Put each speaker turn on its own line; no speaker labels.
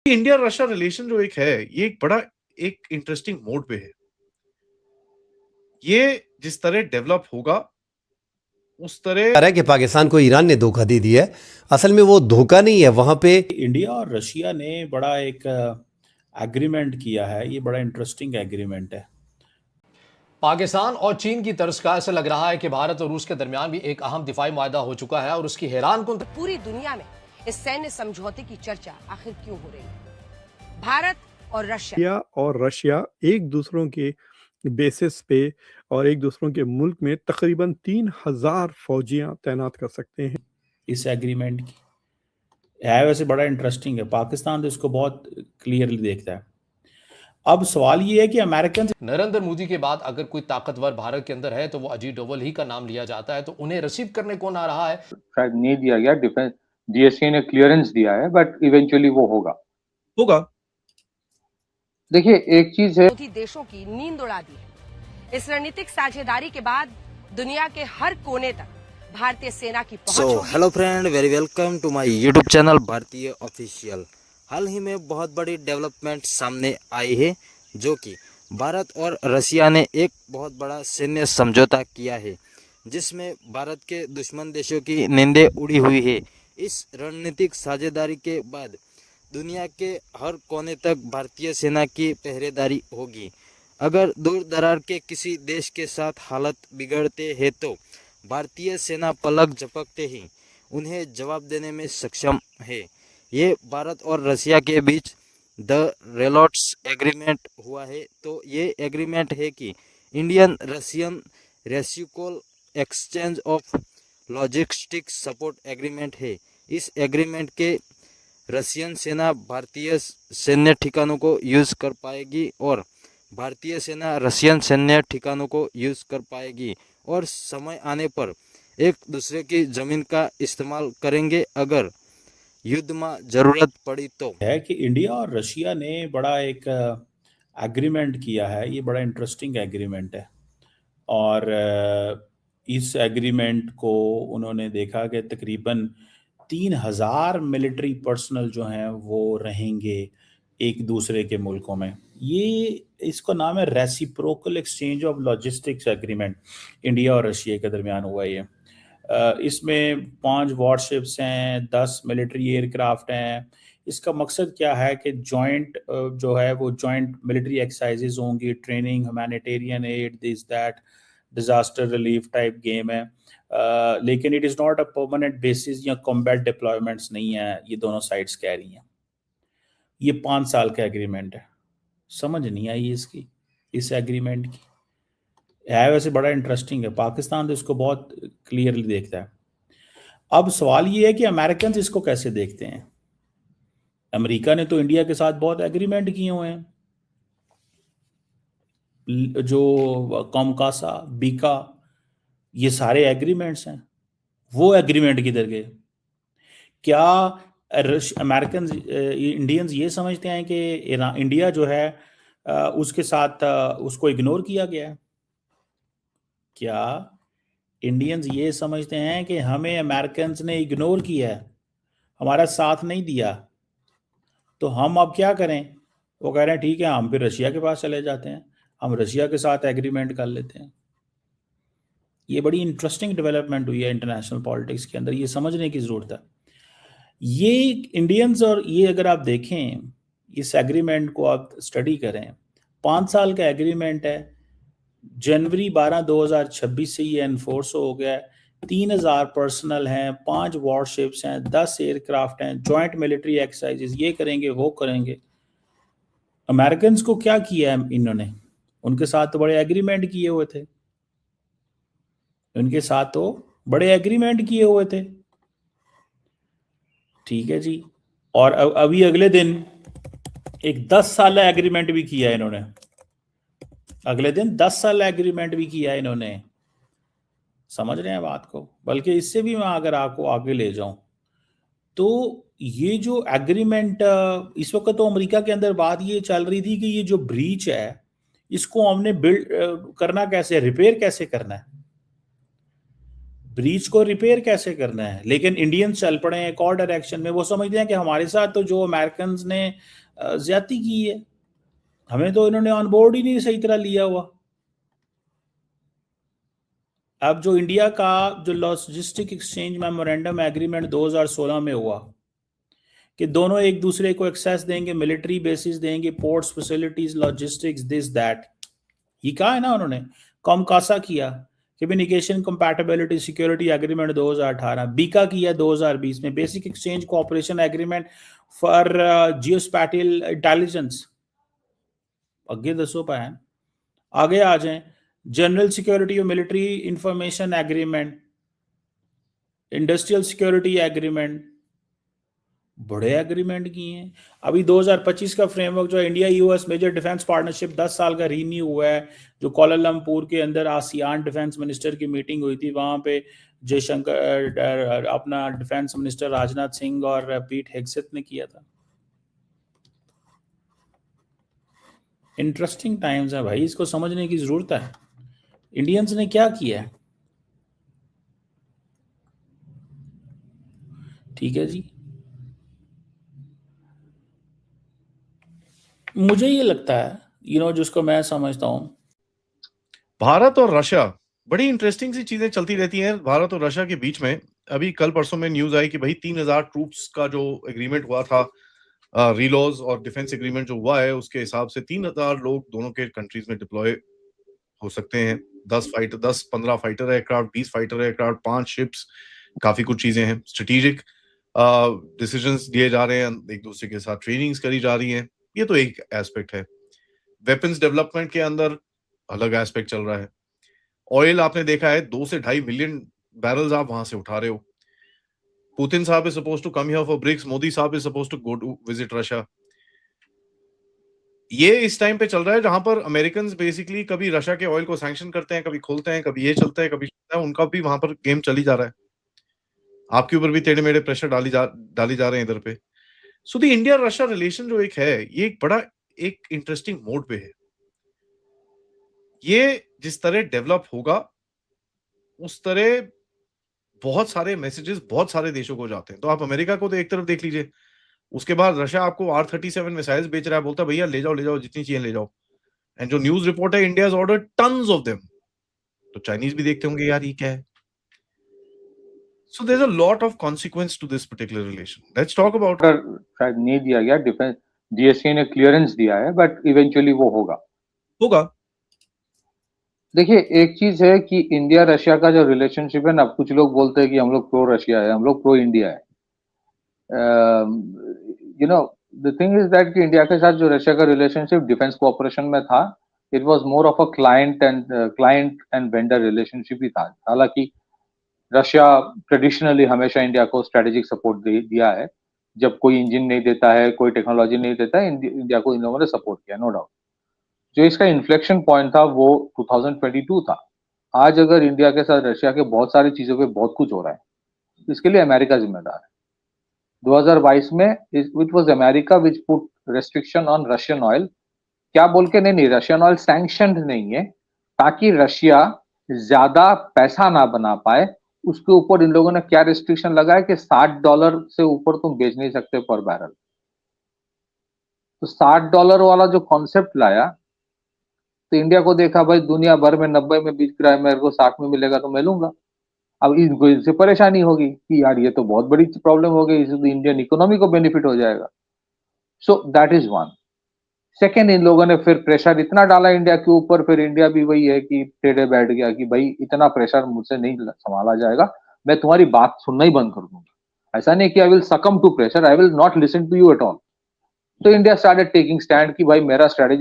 India Russia relation जो एक है, ये एक बड़ा एक इंटरेस्टिंग मोड पे है। ये जिस तरह डेवलप होगा, उस तरह
रहा है कि पाकिस्तान को ईरान ने धोखा दे दिया है। असल में वो धोखा नहीं है, वहां पे
इंडिया और रशिया ने बड़ा एक एग्रीमेंट किया है। ये बड़ा इंटरेस्टिंग एग्रीमेंट है।
पाकिस्तान और चीन की तर्ज का ऐसा लग रहा है कि भारत और रूस के दरमियान भी एक अहम दिफाई मुआहदा हो चुका है और उसकी हैरानकुन
पूरी दुनिया में इस सैन्य समझौते की चर्चा आखिर क्यों हो रही है? भारत और
रशिया एक दूसरों के बेसिस पे और एक दूसरों के मुल्क में तकरीबन 3000 फौजियां तैनात कर सकते हैं।
इस एग्रीमेंट की है वैसे बड़ा इंटरेस्टिंग है। पाकिस्तान तो इसको बहुत क्लियरली देखता है। अब सवाल ये है कि अमेरिकन
नरेंद्र मोदी के बाद अगर कोई ताकतवर भारत के अंदर है तो वो अजीत डोवल ही का नाम लिया जाता है, तो उन्हें रिसीव करने कौन आ रहा है?
शायद नहीं दिया गया, डिफेंस डीएससी ने क्लियरेंस दिया है, बट इवेंचुअली वो होगा। देखिए, एक चीज है,
विरोधी देशों की नींद उड़ा दी है। इस रणनीतिक साझेदारी के बाद दुनिया के हर कोने तक भारतीय सेना की पहुंच होगी।
Hello friend, very welcome to my YouTube channel Bharatiya official. हाल ही में बहुत बड़ी डेवलपमेंट सामने आई है, जो कि भारत और रशिया ने एक बहुत बड़ा सैन्य समझौता किया है, जिसमें भारत के दुश्मन देशों की नींदें उड़ी हुई है। इस रणनीतिक साझेदारी के बाद दुनिया के हर कोने तक भारतीय सेना की पहरेदारी होगी। अगर दूर दरार के किसी देश के साथ हालत बिगड़ते हैं तो भारतीय सेना पलक झपकते ही उन्हें जवाब देने में सक्षम है। ये भारत और रशिया के बीच द रेलोट्स एग्रीमेंट हुआ है। तो ये एग्रीमेंट है कि Indian Russian reciprocal exchange of logistic support agreement है। इस एग्रीमेंट के रशियन सेना भारतीय सैन्य ठिकानों को यूज़ कर पाएगी और भारतीय सेना रशियन सैन्य ठिकानों को यूज़ कर पाएगी और समय आने पर एक दूसरे की ज़मीन का इस्तेमाल करेंगे अगर युद्ध में ज़रूरत पड़ी तो।
है कि इंडिया और रशिया ने बड़ा एक एग्रीमेंट किया है। ये बड़ा इंटरेस्टिंग एग्रीमेंट है और इस एग्रीमेंट को उन्होंने देखा कि तकरीबन 3000 मिलिट्री पर्सनल जो हैं वो रहेंगे एक दूसरे के मुल्कों में। ये इसका नाम है reciprocal exchange of logistics agreement, India और रशिया के दरमियान हुआ ये। इसमें 5 वॉरशिप्स हैं, 10 मिलिट्री एयरक्राफ्ट हैं। इसका मकसद क्या है कि जॉइंट जो है वो जॉइंट मिलिट्री एक्सरसाइजेज होंगी, training, humanitarian add, this that, disaster relief type game है। लेकिन it is not a permanent basis या कॉम्बैट डिप्लॉयमेंट्स नहीं है, ये दोनों साइड्स कह रही हैं। ये 5 साल का एग्रीमेंट है। समझ नहीं आई इसकी, इस एग्रीमेंट की है वैसे बड़ा इंटरेस्टिंग है। पाकिस्तान तो इसको बहुत क्लियरली देखता है। अब सवाल ये है कि अमेरिकन इसको कैसे देखते हैं। अमेरिका ने तो इंडिया के साथ बहुत एग्रीमेंट किए हुए हैं, जो कॉमकासा, बीका, ये सारे एग्रीमेंट्स हैं। वो एग्रीमेंट किधर गए? क्या अमेरिकन इंडियंस ये समझते हैं कि इंडिया जो है उसके साथ उसको इग्नोर किया गया है? क्या इंडियंस ये समझते हैं कि हमें अमेरिकन ने इग्नोर किया है, हमारा साथ नहीं दिया, तो हम अब क्या करें? वो कह रहे हैं ठीक है, हम फिर रशिया के पास चले जाते हैं, हम रशिया के साथ एग्रीमेंट कर लेते हैं। ये बड़ी इंटरेस्टिंग डेवलपमेंट हुई है इंटरनेशनल पॉलिटिक्स के अंदर, ये समझने की ज़रूरत है। ये इंडियंस और ये अगर आप देखें, इस एग्रीमेंट को आप स्टडी करें, 5 साल का एग्रीमेंट है। जनवरी 12 2026 से ये एनफोर्स हो गया है। 3000 पर्सनल हैं, 5 वॉरशिप्स हैं, 10 एयरक्राफ्ट हैं, जॉइंट मिलिट्री एक्सरसाइजेज, ये करेंगे वो करेंगे। अमेरिकन को क्या किया है इन्होंने? उनके साथ तो बड़े एग्रीमेंट किए हुए थे, उनके साथ तो बड़े एग्रीमेंट किए हुए थे, ठीक है जी। और अभी अगले दिन एक 10 साल एग्रीमेंट भी किया है इन्होंने, अगले दिन 10 साल एग्रीमेंट भी किया है इन्होंने। समझ रहे हैं बात को? बल्कि इससे भी मैं अगर आपको आगे ले जाऊं तो ये जो एग्रीमेंट इस वक्त तो अमेरिका के अंदर बात ये चल रही थी कि ये जो ब्रीच है इसको हमने बिल्ड करना कैसे, रिपेयर कैसे करना है। ब्रीच को रिपेयर कैसे करना है। लेकिन इंडियंस चल पड़े हैं एक और डायरेक्शन में, वो समझते हैं कि हमारे साथ तो जो अमेरिकन ने ज्यादती की है, हमें तो इन्होंने ऑन बोर्ड ही नहीं सही तरह लिया हुआ। अब जो इंडिया का जो लॉजिस्टिक एक्सचेंज मेमोरेंडम एग्रीमेंट 2016 में हुआ कि दोनों एक दूसरे को एक्सेस देंगे, मिलिट्री बेसिस देंगे, ports, facilities, logistics, this that, ये कहा है ना उन्होंने। कॉमकासा किया, communication compatibility security agreement 2018, BECA किया 2020 में, basic exchange cooperation agreement for geospatial intelligence. आगे दसो पाए, आगे आ जाए, जनरल सिक्योरिटी और military information agreement, industrial security agreement, बड़े एग्रीमेंट किए हैं। अभी 2025 का फ्रेमवर्क जो India US major defence partnership 10 साल का रीन्यू हुआ है, जो कोलालमपुर के अंदर आसियान डिफेंस मिनिस्टर की मीटिंग हुई थी, वहां पे जयशंकर अपना डिफेंस मिनिस्टर राजनाथ सिंह और पीट हेगसेथ ने किया था। इंटरेस्टिंग टाइम्स है भाई, इसको समझने की जरूरत है। इंडियंस ने क्या किया है, ठीक है जी। मुझे ये लगता है जिसको मैं समझता हूं,
भारत और रशिया, बड़ी इंटरेस्टिंग सी चीजें चलती रहती हैं भारत और रशिया के बीच में। अभी कल परसों में न्यूज आई कि भाई 3000 ट्रूप्स का जो एग्रीमेंट हुआ था, रीलॉज और डिफेंस एग्रीमेंट जो हुआ है, उसके हिसाब से 3000 लोग दोनों के कंट्रीज में डिप्लॉय हो सकते हैं। 10-15 fighter aircraft, 20 fighter aircraft, 5 ships, काफी कुछ चीजें हैं। स्ट्रेटेजिक डिसीजंस दिए जा रहे हैं, एक दूसरे के साथ ट्रेनिंग्स करी जा रही हैं। ये तो एक एस्पेक्ट है। वेपन्स डेवलपमेंट के अंदर अलग एस्पेक्ट चल रहा है। ऑयल आपने देखा है 2 से 2.5 मिलियन बैरल्स आप वहां से उठा रहे हो। पुतिन साहब is supposed to come here for BRICS, Modi साहब is supposed to go to visit Russia. ये इस टाइम पे चल रहा है जहां पर अमेरिकन बेसिकली कभी रशिया के ऑयल को सैंक्शन करते हैं, कभी खोलते हैं, कभी ये चलता है, कभी चलता है। उनका भी वहां पर गेम चली जा रहा है। आपके ऊपर भी टेढ़े मेढ़े प्रेशर डाली जा रहे हैं इधर पे। So the India Russia relation जो एक है, ये एक बड़ा एक इंटरेस्टिंग मोड पे है। ये जिस तरह डेवलप होगा उस तरह बहुत सारे मैसेजेस बहुत सारे देशों को जाते हैं। तो आप अमेरिका को तो एक तरफ देख लीजिए, उसके बाद रशिया आपको R-37 मिसाइल्स बेच रहा है, बोलता है भैया ले जाओ जितनी चाहिए ले जाओ। एंड जो न्यूज रिपोर्ट है, India has ordered tons of them. तो चाइनीज भी देखते होंगे यार ये क्या है। So there's a lot of consequence to this particular relation. Let's talk about
शायद नहीं दिया गया, डिफेंस DSC ने क्लियरेंस दिया है, बट इवेंचुअली वो होगा। देखिए, एक चीज है कि इंडिया रशिया का जो रिलेशनशिप है ना, कुछ लोग बोलते हैं कि हम लोग प्रो रशिया है, हम लोग प्रो इंडिया है। द थिंग इज दैट कि इंडिया के साथ जो रशिया का रिलेशनशिप डिफेंस कोऑपरेशन में था, it was more of a client and vendor relationship ही था। हालांकि रशिया ट्रेडिशनली हमेशा इंडिया को स्ट्रेटेजिक सपोर्ट दिया है। जब कोई इंजन नहीं देता है, कोई टेक्नोलॉजी नहीं देता है, इंडिया को इन लोगों ने सपोर्ट किया, नो डाउट। जो इसका इन्फ्लेक्शन पॉइंट था वो 2022 था। आज अगर इंडिया के साथ रशिया के बहुत सारी चीजों पे बहुत कुछ हो रहा है, इसके लिए अमेरिका जिम्मेदार है। 2022 में it was America which put restriction on Russian oil. क्या बोल के? नहीं, रशियन ऑयल सैंक्शनड नहीं है, ताकि रशिया ज्यादा पैसा ना बना पाए। उसके ऊपर इन लोगों ने क्या रेस्ट्रिक्शन लगाया कि $60 से ऊपर तुम बेच नहीं सकते पर बैरल। तो $60 वाला जो कॉन्सेप्ट लाया, तो इंडिया को देखा भाई दुनिया भर में 90 में बिक रहा है, मेरे को 60 में मिलेगा तो मैं लूंगा। अब इनको इससे परेशानी होगी कि यार ये तो बहुत बड़ी प्रॉब्लम हो गई, इससे इंडियन इकोनॉमी को बेनिफिट हो जाएगा। So that is one. Second, इन लोगों ने फिर प्रेशर इतना डाला इंडिया के ऊपर, फिर इंडिया भी वही है कि टेढ़े बैठ गया कि भाई इतना प्रेशर मुझसे नहीं संभाला जाएगा, मैं तुम्हारी बात सुनना ही बंद कर दूंगा। ऐसा नहीं कि I will succumb to pressure, I will not listen to you at all. तो इंडिया स्टार्टेड टेकिंग स्टैंड कि भाई मेरा स्ट्रेटेजी